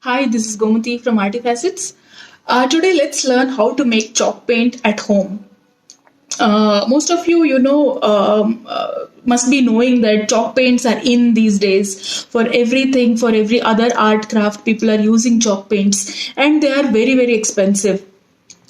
Hi, this is Gomati from Artifacets. Today, let's learn how to make chalk paint at home. Most of you, must be knowing that chalk paints are in these days for everything, for every other art craft. People are using chalk paints, and they are very, very expensive.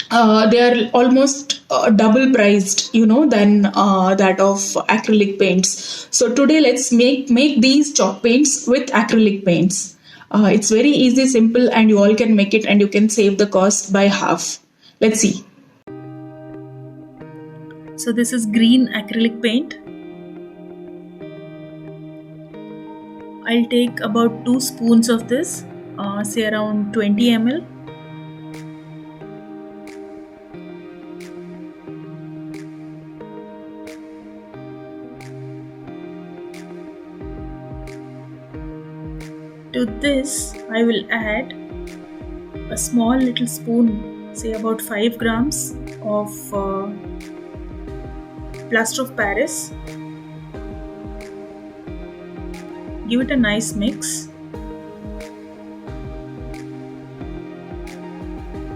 They are almost double priced, than that of acrylic paints. So today, let's make these chalk paints with acrylic paints. It's very easy, simple, and you all can make it, and you can save the cost by half. Let's see. So this is green acrylic paint. I'll take about 2 spoons of this, say around 20 ml. To this, I will add a small little spoon, say about 5 grams of plaster of Paris. Give it a nice mix.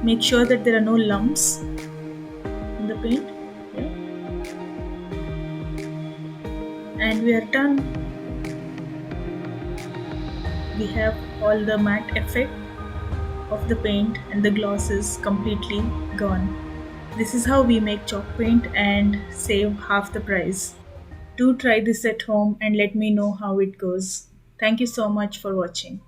Make sure that there are no lumps in the paint. Yeah. And we are done. We have all the matte effect of the paint and the gloss is completely gone. This is how we make chalk paint and save half the price. Do try this at home and let me know how it goes. Thank you so much for watching.